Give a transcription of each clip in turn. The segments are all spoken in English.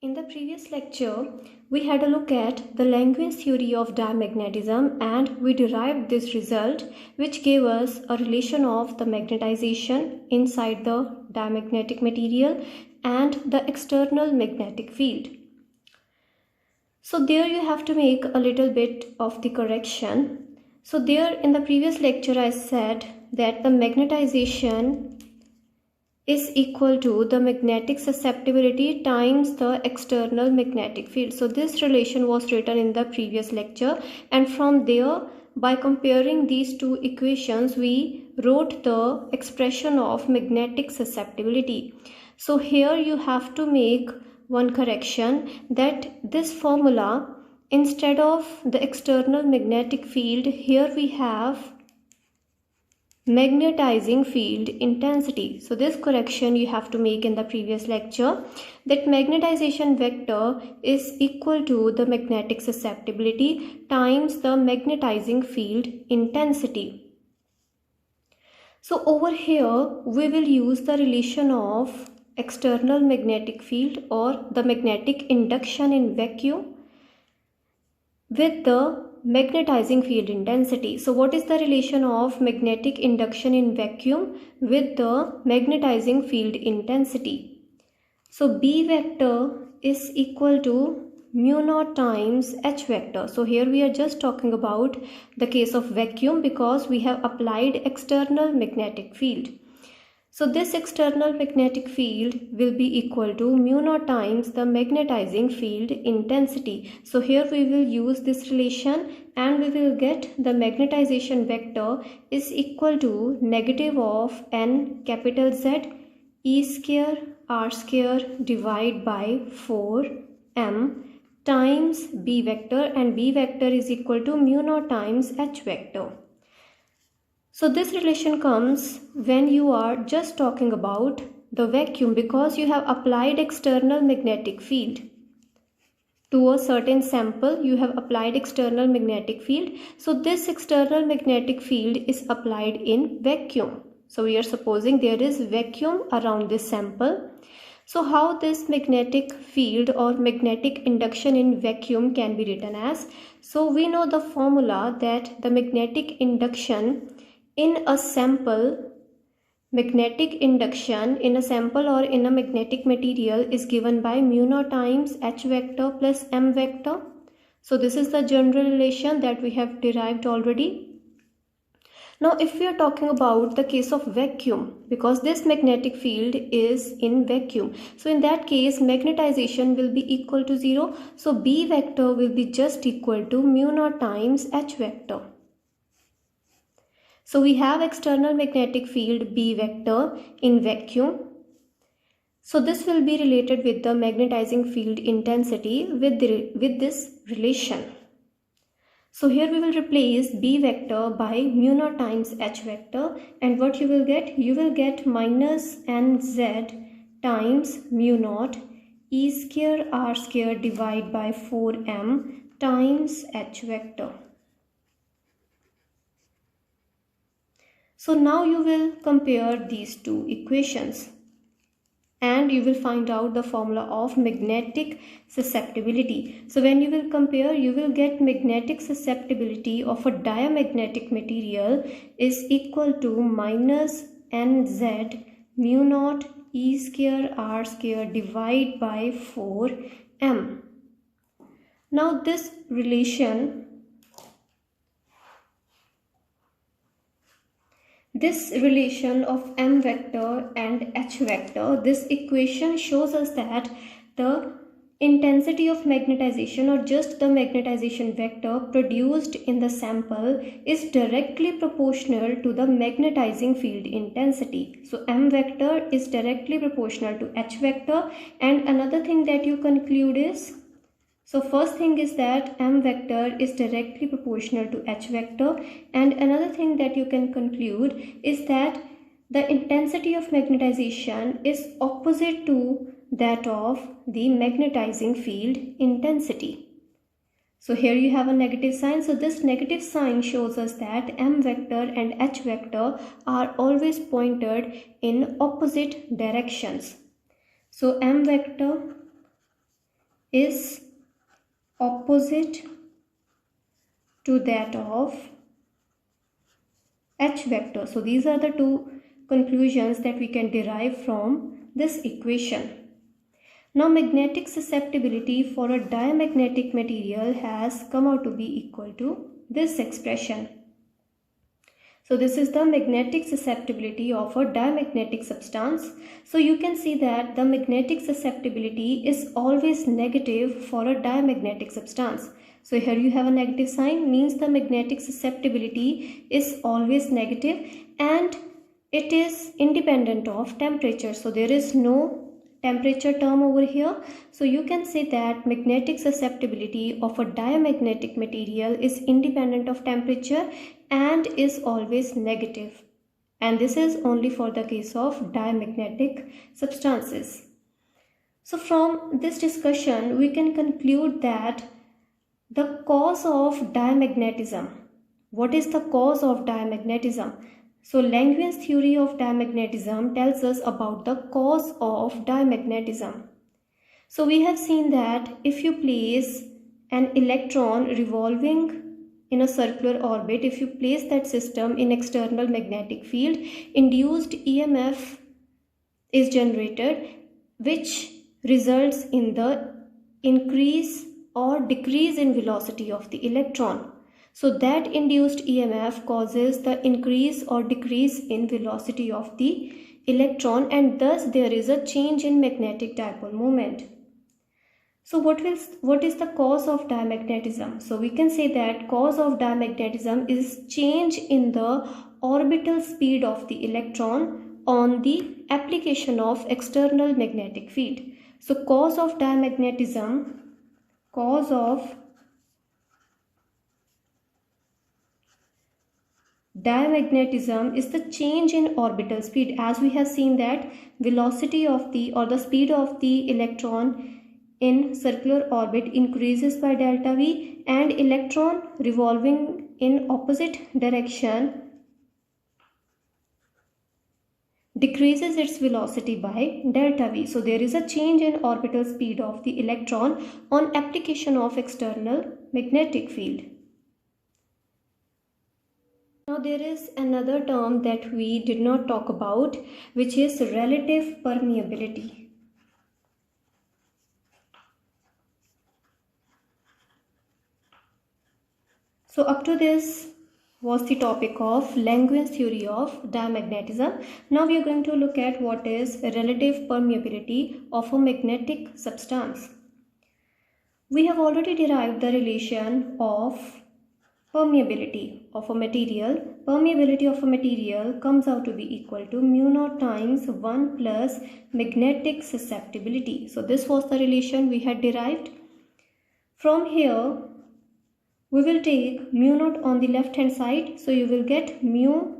In the previous lecture, we had a look at the Langevin theory of diamagnetism and we derived this result which gave us a relation of the magnetization inside the diamagnetic material and the external magnetic field. So there you have to make a little bit of the correction. So there in the previous lecture I said that the magnetization is equal to the magnetic susceptibility times the external magnetic field. So this relation was written in the previous lecture, and from there by comparing these two equations we wrote the expression of magnetic susceptibility. So here you have to make one correction, that this formula, instead of the external magnetic field, here we have magnetizing field intensity. So this correction you have to make in the previous lecture, that magnetization vector is equal to the magnetic susceptibility times the magnetizing field intensity. So over here we will use the relation of external magnetic field or the magnetic induction in vacuum with the magnetizing field intensity. So what is the relation of magnetic induction in vacuum with the magnetizing field intensity? So B vector is equal to mu naught times H vector. So here we are just talking about the case of vacuum because we have applied external magnetic field. So this external magnetic field will be equal to mu naught times the magnetizing field intensity. So here we will use this relation and we will get the magnetization vector is equal to negative of n capital Z E square R square divided by 4m times B vector, and B vector is equal to mu naught times H vector. So this relation comes when you are just talking about the vacuum because you have applied external magnetic field. To a certain sample you have applied external magnetic field. So this external magnetic field is applied in vacuum. So we are supposing there is vacuum around this sample. So how this magnetic field or magnetic induction in vacuum can be written as? So we know the formula that the magnetic induction in a sample, magnetic induction in a sample or in a magnetic material is given by mu naught times H vector plus M vector. So this is the general relation that we have derived already. Now if we are talking about the case of vacuum, because this magnetic field is in vacuum, so in that case magnetization will be equal to 0. So B vector will be just equal to mu naught times H vector. So we have external magnetic field B vector in vacuum. So this will be related with the magnetizing field intensity with this relation. So here we will replace B vector by mu naught times H vector, and what you will get? You will get minus nz times mu naught E square R square divided by 4m times H vector. So now you will compare these two equations and you will find out the formula of magnetic susceptibility. So when you will compare, you will get magnetic susceptibility of a diamagnetic material is equal to minus nz mu naught E square R square divided by 4m. Now this relation of M vector and H vector, this equation shows us that the intensity of magnetization or just the magnetization vector produced in the sample is directly proportional to the magnetizing field intensity. So M vector is directly proportional to H vector, and another thing that you conclude is, so first thing is that M vector is directly proportional to H vector, and another thing that you can conclude is that the intensity of magnetization is opposite to that of the magnetizing field intensity. So here you have a negative sign. So this negative sign shows us that M vector and H vector are always pointed in opposite directions. So M vector is opposite to that of H vector. So these are the two conclusions that we can derive from this equation. Now magnetic susceptibility for a diamagnetic material has come out to be equal to this expression. So this is the magnetic susceptibility of a diamagnetic substance. So you can see that the magnetic susceptibility is always negative for a diamagnetic substance. So here you have a negative sign, means the magnetic susceptibility is always negative and it is independent of temperature. So there is no temperature term over here. So you can say that magnetic susceptibility of a diamagnetic material is independent of temperature and is always negative. And this is only for the case of diamagnetic substances. So from this discussion, we can conclude that the cause of diamagnetism. What is the cause of diamagnetism? So Langevin's theory of diamagnetism tells us about the cause of diamagnetism. So we have seen that if you place an electron revolving in a circular orbit, if you place that system in external magnetic field, induced EMF is generated, which results in the increase or decrease in velocity of the electron. So that induced EMF causes the increase or decrease in velocity of the electron, and thus there is a change in magnetic dipole moment. So what is the cause of diamagnetism? So we can say that cause of diamagnetism is change in the orbital speed of the electron on the application of external magnetic field. So cause of diamagnetism is the change in orbital speed. As we have seen that velocity of the or the speed of the electron in circular orbit increases by delta V, and electron revolving in opposite direction decreases its velocity by delta V. So there is a change in orbital speed of the electron on application of external magnetic field. Now there is another term that we did not talk about, which is relative permeability. So up to this was the topic of Langevin's theory of diamagnetism. Now we are going to look at what is relative permeability of a magnetic substance. We have already derived the relation of permeability of a material. Permeability of a material comes out to be equal to mu naught times 1 plus magnetic susceptibility. So this was the relation we had derived. From here, we will take mu naught on the left hand side. So you will get mu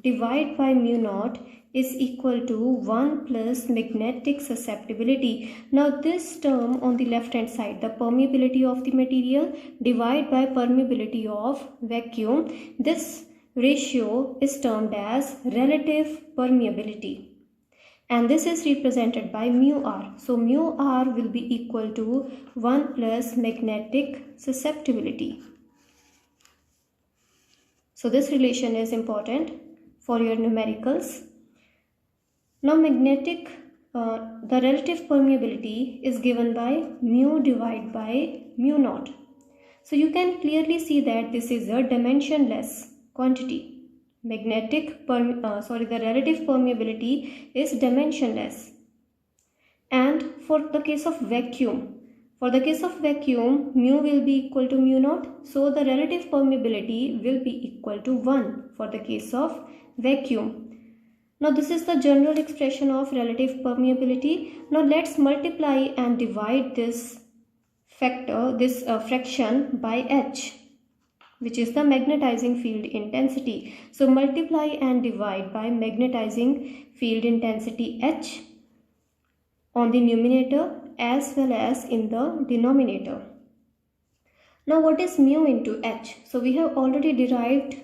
divided by mu naught is equal to 1 plus magnetic susceptibility. Now this term on the left hand side, the permeability of the material divided by permeability of vacuum, this ratio is termed as relative permeability. And this is represented by mu r. So mu r will be equal to 1 plus magnetic susceptibility. So this relation is important for your numericals. Now the relative permeability is given by mu divided by mu naught. So you can clearly see that this is a dimensionless quantity. The relative permeability is dimensionless. And for the case of vacuum, mu will be equal to mu naught. So the relative permeability will be equal to 1 for the case of vacuum. Now this is the general expression of relative permeability. Now let's multiply and divide this fraction by H, which is the magnetizing field intensity. So multiply and divide by magnetizing field intensity H on the numerator as well as in the denominator. Now what is mu into H? So we have already derived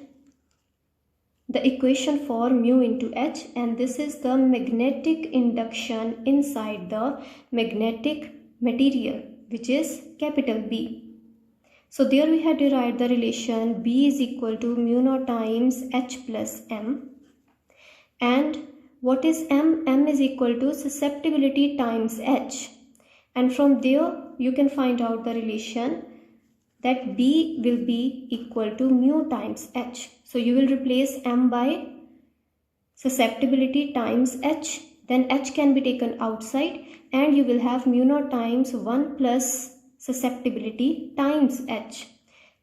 the equation for mu into H, and this is the magnetic induction inside the magnetic material, which is capital B. So there we have derived the relation B is equal to mu naught times H plus M. And what is M? M is equal to susceptibility times H. And from there you can find out the relation that B will be equal to mu times H. So you will replace M by susceptibility times H. Then H can be taken outside and you will have mu naught times 1 plus susceptibility times H.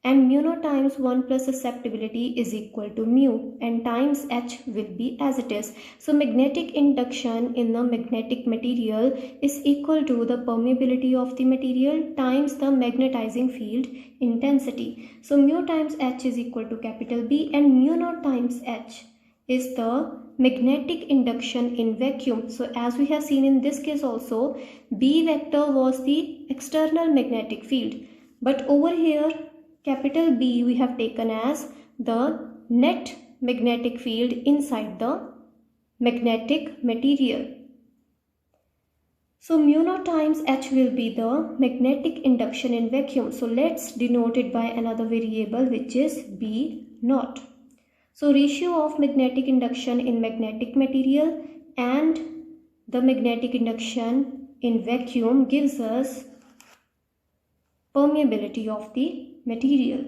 And mu naught times 1 plus susceptibility is equal to mu, and times H will be as it is. So magnetic induction in the magnetic material is equal to the permeability of the material times the magnetizing field intensity. So mu times H is equal to capital B, and mu naught times H is the magnetic induction in vacuum. So as we have seen in this case also, B vector was the external magnetic field, but over here capital B we have taken as the net magnetic field inside the magnetic material. So mu naught times H will be the magnetic induction in vacuum. So let's denote it by another variable, which is B naught. So ratio of magnetic induction in magnetic material and the magnetic induction in vacuum gives us permeability of the material.